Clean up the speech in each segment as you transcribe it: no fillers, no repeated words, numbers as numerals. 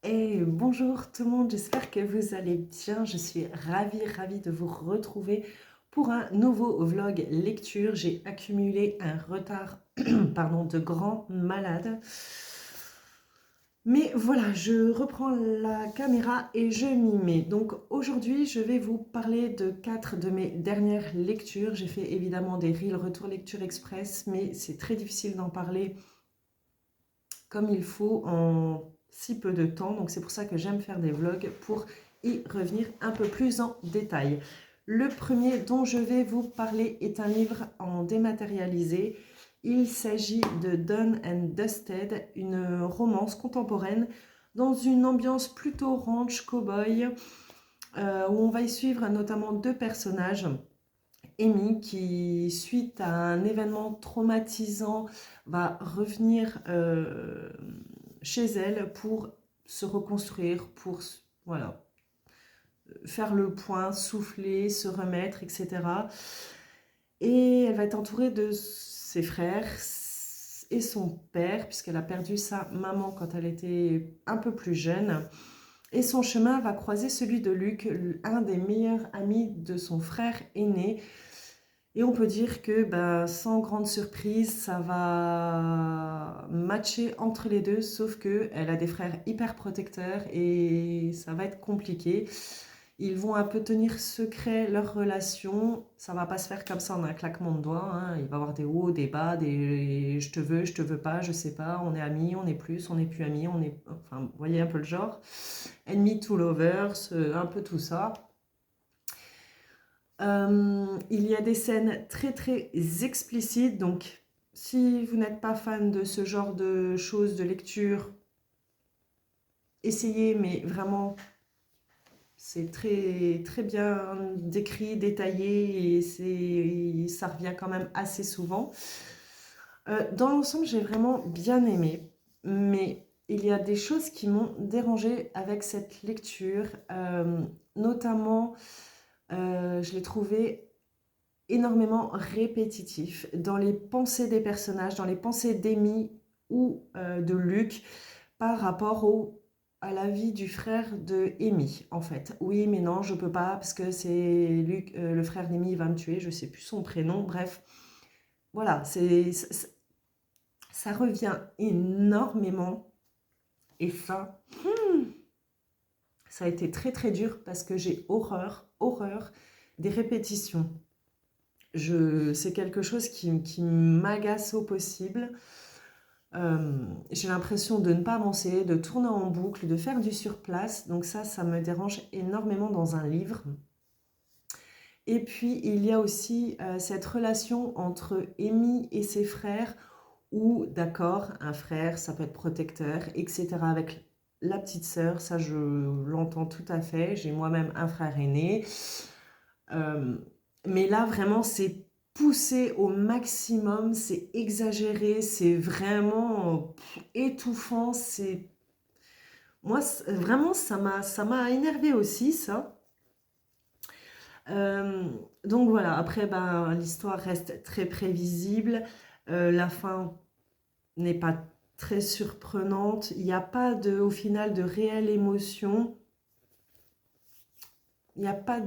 Et bonjour tout le monde, j'espère que vous allez bien. Je suis ravie de vous retrouver pour un nouveau vlog lecture. J'ai accumulé un retard pardon, de grand malade. Mais voilà, je reprends la caméra et je m'y mets. Donc aujourd'hui, je vais vous parler de 4 de mes dernières lectures. J'ai fait évidemment des reels retour lecture express, mais c'est très difficile d'en parler comme il faut en si peu de temps. Donc c'est pour ça que j'aime faire des vlogs pour y revenir un peu plus en détail. Le premier dont je vais vous parler est un livre en dématérialisé. Il s'agit de Done and Dusted, une romance contemporaine dans une ambiance plutôt ranch cowboy où on va y suivre notamment deux personnages. Amy qui, suite à un événement traumatisant, va revenir chez elle pour se reconstruire, pour voilà, faire le point, souffler, se remettre, etc. Et elle va être entourée de ses frères et son père, puisqu'elle a perdu sa maman quand elle était un peu plus jeune. Et son chemin va croiser celui de Luc, un des meilleurs amis de son frère aîné. Et on peut dire que sans grande surprise, ça va matcher entre les deux, sauf qu'elle a des frères hyper protecteurs et ça va être compliqué. Ils vont un peu tenir secret leur relation. Ça va pas se faire comme ça en un claquement de doigts, hein. Il va y avoir des hauts, des bas, des je te veux pas, je sais pas, on est amis, on est plus, on n'est plus amis, on est. Enfin, vous voyez un peu le genre. Enemy to lovers, un peu tout ça. Il y a des scènes très explicites, donc si vous n'êtes pas fan de ce genre de choses, de lecture, essayez, mais vraiment, c'est très bien décrit, détaillé, et ça revient quand même assez souvent. Dans l'ensemble, j'ai vraiment bien aimé, mais il y a des choses qui m'ont dérangée avec cette lecture, notamment, je l'ai trouvé énormément répétitif dans les pensées des personnages, dans les pensées d'Amy ou de Luc par rapport à la vie du frère de Amy, en fait. Oui, mais non, je peux pas parce que c'est Luc, le frère d'Amy, il va me tuer, je sais plus son prénom, bref. Voilà, ça revient énormément et ça a été très dur parce que j'ai horreur des répétitions. C'est quelque chose qui m'agace au possible. J'ai l'impression de ne pas avancer, de tourner en boucle, de faire du surplace. Donc ça me dérange énormément dans un livre. Et puis, il y a aussi cette relation entre Amy et ses frères, où, d'accord, un frère, ça peut être protecteur, etc. Avec la petite sœur, ça je l'entends tout à fait. J'ai moi-même un frère aîné. Euh, mais là, vraiment, c'est poussé au maximum, c'est exagéré, c'est vraiment étouffant. Moi, vraiment, ça m'a énervé aussi, ça. Euh, donc voilà, après, l'histoire reste très prévisible. La fin n'est pas très surprenante. Il n'y a pas au final de réelle émotion. Il n'y a pas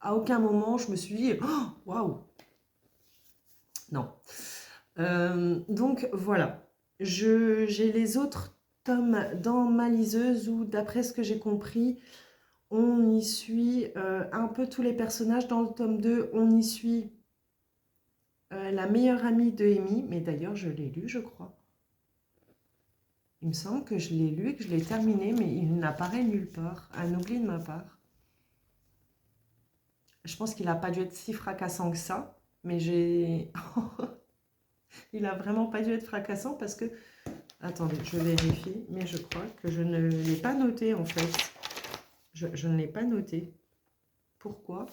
à aucun moment, je me suis dit, oh, waouh, non. Donc voilà, j'ai les autres tomes dans ma liseuse où, d'après ce que j'ai compris, on y suit un peu tous les personnages. Dans le tome 2, on y suit la meilleure amie de Amy, mais d'ailleurs je l'ai lu, je crois. Il me semble que je l'ai lu et que je l'ai terminé, mais il n'apparaît nulle part. Un oubli de ma part. Je pense qu'il n'a pas dû être si fracassant que ça, mais il a vraiment pas dû être fracassant parce que... Attendez, je vérifie, mais je crois que je ne l'ai pas noté en fait. Je ne l'ai pas noté. Pourquoi?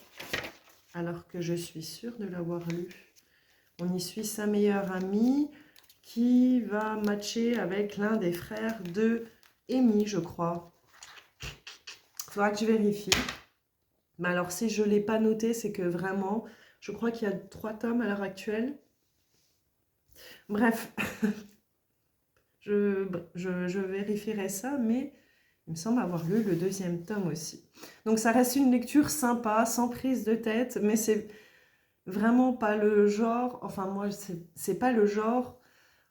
Alors que je suis sûre de l'avoir lu. On y suit sa meilleure amie qui va matcher avec l'un des frères de Amy, je crois. Il faudra que je vérifie. Mais alors, si je ne l'ai pas noté, c'est que vraiment, je crois qu'il y a 3 tomes à l'heure actuelle. Bref, Je vérifierai ça, mais il me semble avoir lu le deuxième tome aussi. Donc ça reste une lecture sympa, sans prise de tête, mais c'est vraiment pas le genre, enfin moi, c'est pas le genre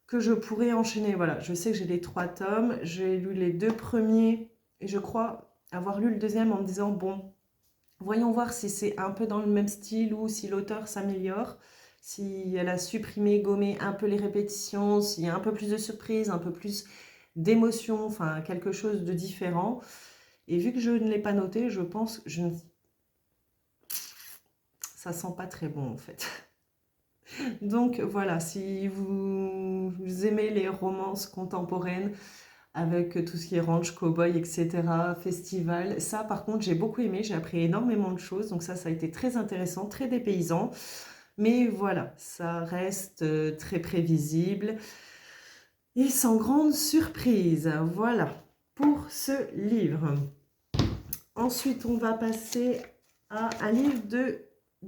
que je pourrais enchaîner. Voilà, je sais que j'ai les 3 tomes, j'ai lu les 2 premiers, et je crois avoir lu le deuxième en me disant, bon, voyons voir si c'est un peu dans le même style ou si l'auteur s'améliore, si elle a supprimé, gommé un peu les répétitions, s'il y a un peu plus de surprise, un peu plus d'émotion, enfin quelque chose de différent. Et vu que je ne l'ai pas noté, je pense que ça sent pas très bon en fait. Donc voilà, si vous aimez les romances contemporaines avec tout ce qui est ranch, cowboy, etc., festival, ça par contre j'ai beaucoup aimé, j'ai appris énormément de choses, donc ça a été très intéressant, très dépaysant. Mais voilà, ça reste très prévisible et sans grande surprise. Voilà pour ce livre. Ensuite, on va passer à un livre de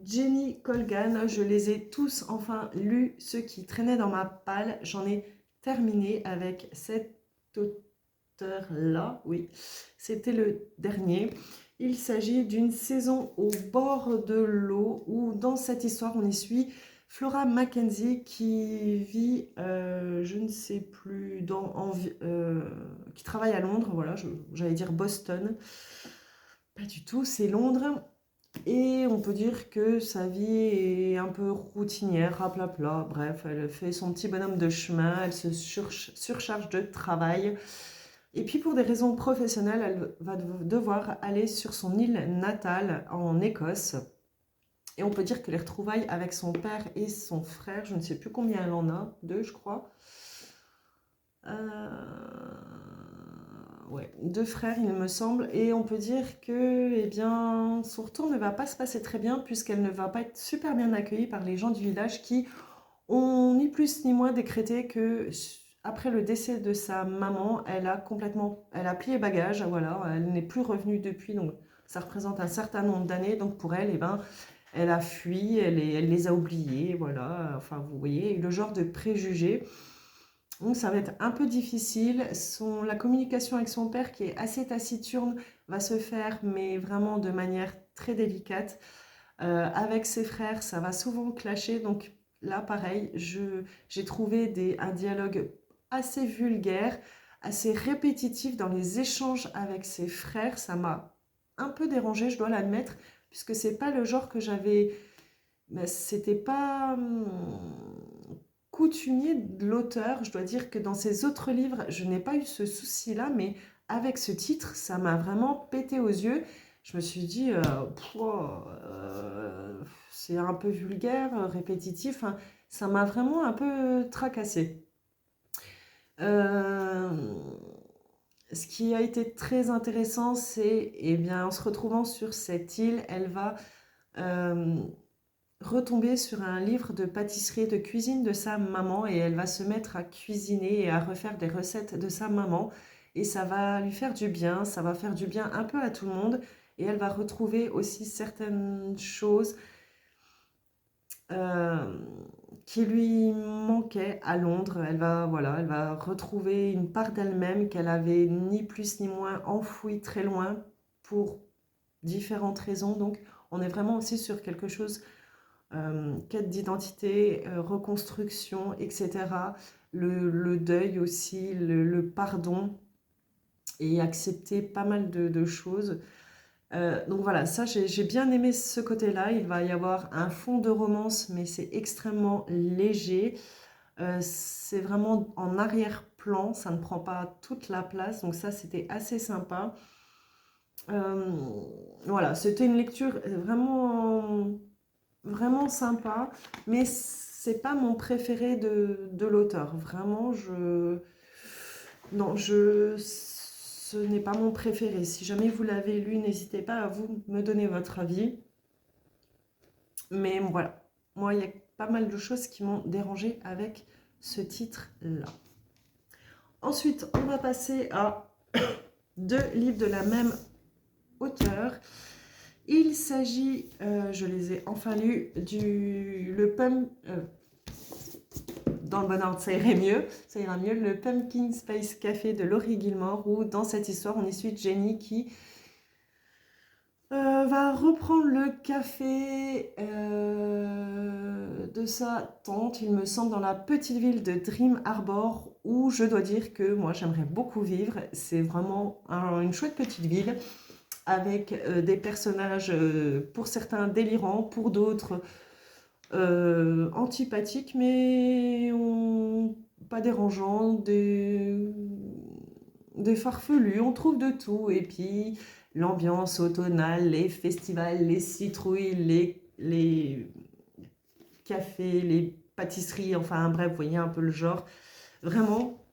Jenny Colgan. Je les ai tous enfin lus, ceux qui traînaient dans ma palle. J'en ai terminé avec cet auteur-là. Oui, c'était le dernier. Il s'agit d'une saison au bord de l'eau où dans cette histoire, on y suit Flora Mackenzie qui vit, je ne sais plus, qui travaille à Londres, voilà, j'allais dire Boston. Pas du tout, c'est Londres. Et on peut dire que sa vie est un peu routinière, raplapla. Bref, elle fait son petit bonhomme de chemin, elle se surcharge de travail. Et puis pour des raisons professionnelles, elle va devoir aller sur son île natale en Écosse. Et on peut dire que les retrouvailles avec son père et son frère, je ne sais plus combien elle en a, 2 je crois. Ouais, 2 frères il me semble, et on peut dire que eh bien, son retour ne va pas se passer très bien puisqu'elle ne va pas être super bien accueillie par les gens du village qui ont ni plus ni moins décrété que après le décès de sa maman, elle a plié bagage, voilà, elle n'est plus revenue depuis, donc ça représente un certain nombre d'années, donc pour elle, eh ben, elle a fui, elle les a oubliés, voilà, enfin vous voyez, le genre de préjugés. Donc ça va être un peu difficile. La communication avec son père, qui est assez taciturne, va se faire, mais vraiment de manière très délicate. Avec ses frères, ça va souvent clasher. Donc là, pareil, j'ai trouvé un dialogue assez vulgaire, assez répétitif dans les échanges avec ses frères. Ça m'a un peu dérangée, je dois l'admettre, puisque c'est pas le genre que j'avais. Mais c'était pas coutumier de l'auteur. Je dois dire que dans ses autres livres, je n'ai pas eu ce souci-là, mais avec ce titre, ça m'a vraiment pété aux yeux. Je me suis dit, c'est un peu vulgaire, répétitif, hein. Ça m'a vraiment un peu tracassé. Ce qui a été très intéressant, c'est, eh bien, en se retrouvant sur cette île, elle va euh, retomber sur un livre de pâtisserie et de cuisine de sa maman et elle va se mettre à cuisiner et à refaire des recettes de sa maman et ça va lui faire du bien, ça va faire du bien un peu à tout le monde et elle va retrouver aussi certaines choses euh, qui lui manquaient à Londres. Voilà, elle va retrouver une part d'elle-même qu'elle avait ni plus ni moins enfouie très loin pour différentes raisons. Donc on est vraiment aussi sur quelque chose quête d'identité, reconstruction, etc. Le deuil aussi, le pardon et accepter pas mal de choses. Donc voilà, ça j'ai bien aimé ce côté-là. Il va y avoir un fond de romance, mais c'est extrêmement léger. C'est vraiment en arrière-plan, ça ne prend pas toute la place, donc ça c'était assez sympa. Euh, voilà, c'était une lecture vraiment sympa, mais c'est pas mon préféré de l'auteur. Vraiment, non, ce n'est pas mon préféré. Si jamais vous l'avez lu, n'hésitez pas à vous me donner votre avis. Mais voilà, moi, il y a pas mal de choses qui m'ont dérangé avec ce titre-là. Ensuite, on va passer à 2 livres de la même auteur. Il s'agit, je les ai enfin lus, dans le bon ordre, ça irait mieux. Ça ira mieux. Le Pumpkin Spice Café de Laurie Gilmore, où dans cette histoire, on y suit Jenny qui va reprendre le café de sa tante, il me semble, dans la petite ville de Dream Harbor, où je dois dire que moi, j'aimerais beaucoup vivre. C'est vraiment une chouette petite ville, avec des personnages, pour certains délirants, pour d'autres antipathiques, mais pas dérangeants, des farfelus, on trouve de tout. Et puis l'ambiance automnale, les festivals, les citrouilles, les cafés, les pâtisseries, enfin bref, vous voyez un peu le genre. Vraiment.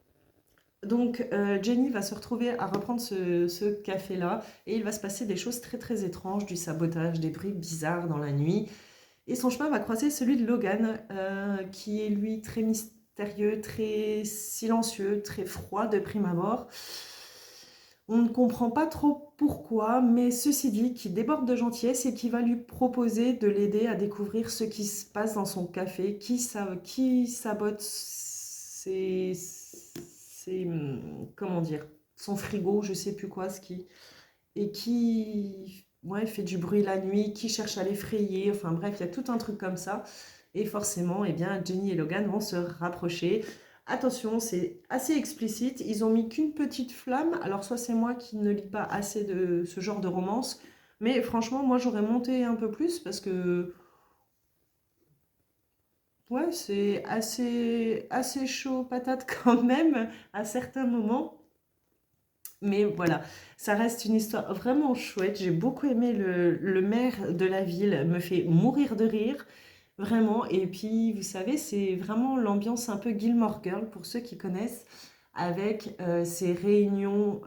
Donc Jenny va se retrouver à reprendre ce café-là et il va se passer des choses très très étranges, du sabotage, des bruits bizarres dans la nuit. Et son chemin va croiser celui de Logan, qui est lui très mystérieux, très silencieux, très froid de prime abord. On ne comprend pas trop pourquoi, mais ceci dit, qui déborde de gentillesse et qui va lui proposer de l'aider à découvrir ce qui se passe dans son café, qui sabote comment dire, son frigo, je sais plus quoi, et qui ouais, fait du bruit la nuit, qui cherche à l'effrayer, enfin bref, il y a tout un truc comme ça. Et forcément, eh bien, Jenny et Logan vont se rapprocher. Attention, c'est assez explicite, ils ont mis qu'une petite flamme, alors soit c'est moi qui ne lis pas assez de ce genre de romance, mais franchement, moi j'aurais monté un peu plus parce que ouais, c'est assez chaud patate quand même à certains moments. Mais voilà, ça reste une histoire vraiment chouette. J'ai beaucoup aimé le maire de la ville, me fait mourir de rire, vraiment. Et puis, vous savez, c'est vraiment l'ambiance un peu Gilmore Girl, pour ceux qui connaissent, avec ces réunions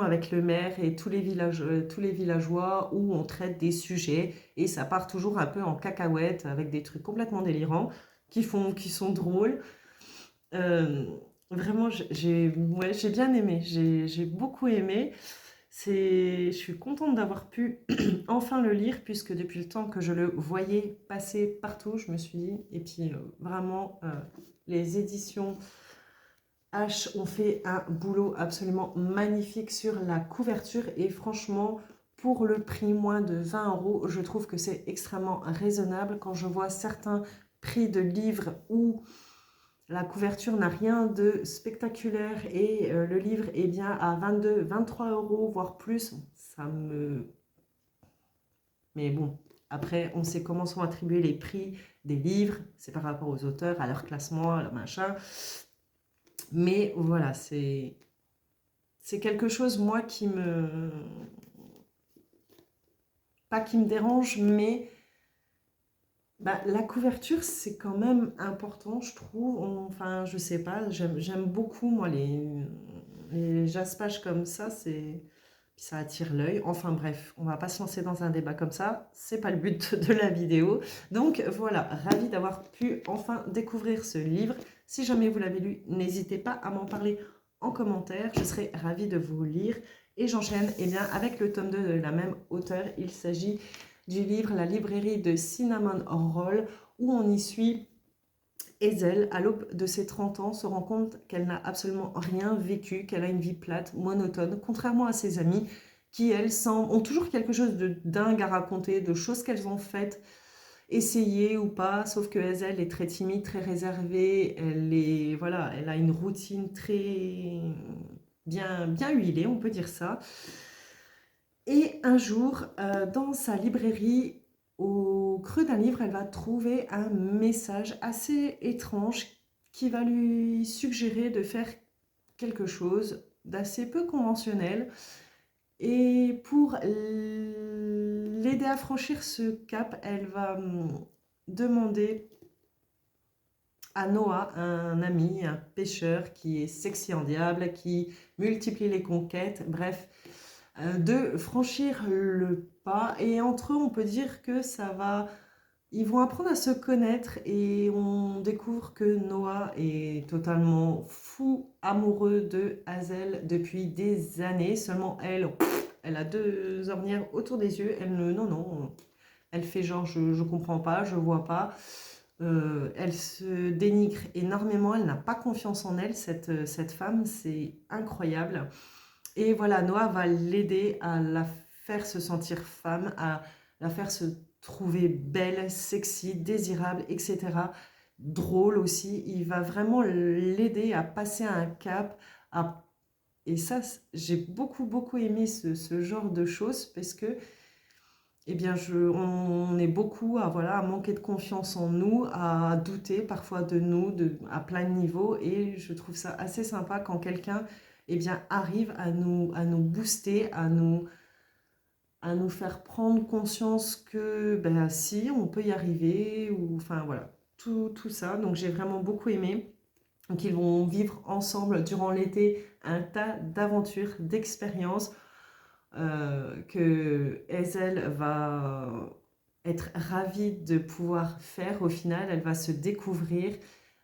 avec le maire et tous les villageois où on traite des sujets. Et ça part toujours un peu en cacahuète, avec des trucs complètement délirants, qui sont drôles. Euh, Vraiment, ouais, j'ai bien aimé, j'ai beaucoup aimé. Je suis contente d'avoir pu enfin le lire, puisque depuis le temps que je le voyais passer partout, je me suis dit, et puis vraiment, les éditions H ont fait un boulot absolument magnifique sur la couverture, et franchement, pour le prix moins de 20 €, je trouve que c'est extrêmement raisonnable quand je vois certains prix de livres où la couverture n'a rien de spectaculaire et le livre est bien à 22, 23 €, voire plus. Ça me... Mais bon, après, on sait comment sont attribués les prix des livres. C'est par rapport aux auteurs, à leur classement, à leur machin. Mais voilà, c'est quelque chose, moi, pas qui me dérange, mais bah, la couverture, c'est quand même important, je trouve. Enfin, je sais pas, j'aime beaucoup, moi, les jaspages comme ça, ça attire l'œil. Enfin bref, on va pas se lancer dans un débat comme ça, c'est pas le but de la vidéo. Donc voilà, ravie d'avoir pu enfin découvrir ce livre. Si jamais vous l'avez lu, n'hésitez pas à m'en parler en commentaire, je serai ravie de vous lire. Et j'enchaîne eh bien, avec le tome 2 de la même auteure. Il s'agit du livre La librairie de Cinnamon Roll, où on y suit Hazel, à l'aube de ses 30 ans, se rend compte qu'elle n'a absolument rien vécu, qu'elle a une vie plate, monotone, contrairement à ses amies qui, elles, ont toujours quelque chose de dingue à raconter, de choses qu'elles ont faites, essayées ou pas, sauf que Hazel est très timide, très réservée, voilà, elle a une routine très bien huilée, on peut dire ça. Et un jour, dans sa librairie, au creux d'un livre, elle va trouver un message assez étrange qui va lui suggérer de faire quelque chose d'assez peu conventionnel. Et pour l'aider à franchir ce cap, elle va demander à Noah, un ami, un pêcheur qui est sexy en diable, qui multiplie les conquêtes, bref, de franchir le pas. Et entre eux, on peut dire que ils vont apprendre à se connaître et on découvre que Noah est totalement fou amoureux de Hazel depuis des années. Seulement elle a deux ornières autour des yeux. Elle ne, non, non, elle fait genre je comprends pas, je vois pas. Elle se dénigre énormément, elle n'a pas confiance en elle, cette femme, c'est incroyable. Et voilà, Noah va l'aider à la faire se sentir femme, à la faire se trouver belle, sexy, désirable, etc. Drôle aussi. Il va vraiment l'aider à passer un cap. Et ça, j'ai beaucoup, beaucoup aimé ce genre de choses parce que, eh bien, on est beaucoup à, voilà, à manquer de confiance en nous, à douter parfois de nous à plein de niveaux. Et je trouve ça assez sympa quand quelqu'un, eh bien, arrive à nous booster, à nous faire prendre conscience que, ben, si, on peut y arriver, ou enfin voilà, tout ça. Donc j'ai vraiment beaucoup aimé. Donc ils vont vivre ensemble durant l'été un tas d'aventures, d'expériences que Hazel va être ravie de pouvoir faire au final. Elle va se découvrir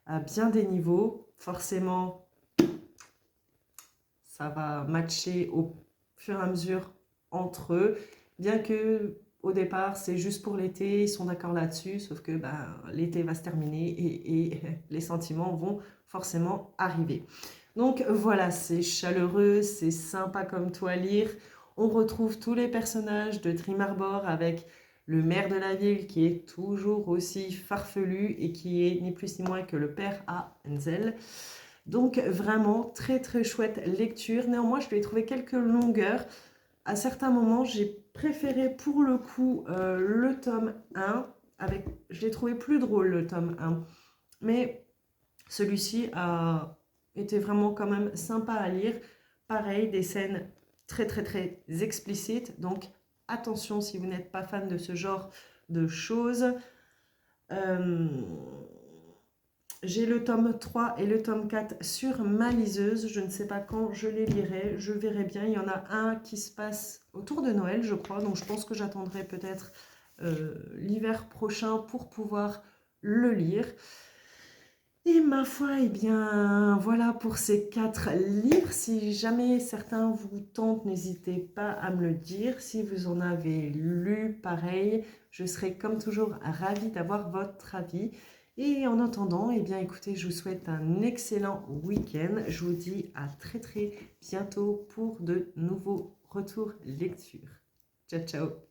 à bien des niveaux. Forcément, ça va matcher au fur et à mesure entre eux. Bien que au départ, c'est juste pour l'été, ils sont d'accord là-dessus, sauf que ben, l'été va se terminer et les sentiments vont forcément arriver. Donc voilà, c'est chaleureux, c'est sympa comme tout à lire. On retrouve tous les personnages de Trim Harbor avec le maire de la ville qui est toujours aussi farfelu et qui est ni plus ni moins que le père à Enzel. Donc vraiment très très chouette lecture. Néanmoins, je lui ai trouvé quelques longueurs. À certains moments, j'ai préféré pour le coup le tome 1. Je l'ai trouvé plus drôle le tome 1. Mais celui-ci a été vraiment quand même sympa à lire. Pareil, des scènes très très très explicites. Donc attention si vous n'êtes pas fan de ce genre de choses. Euh, j'ai le tome 3 et le tome 4 sur ma liseuse. Je ne sais pas quand je les lirai. Je verrai bien. Il y en a un qui se passe autour de Noël, je crois. Donc je pense que j'attendrai peut-être l'hiver prochain pour pouvoir le lire. Et ma foi, eh bien, voilà pour ces 4 livres. Si jamais certains vous tentent, n'hésitez pas à me le dire. Si vous en avez lu, pareil, je serai comme toujours ravie d'avoir votre avis. Et en attendant, eh bien, écoutez, je vous souhaite un excellent week-end. Je vous dis à très très bientôt pour de nouveaux retours lecture. Ciao, ciao!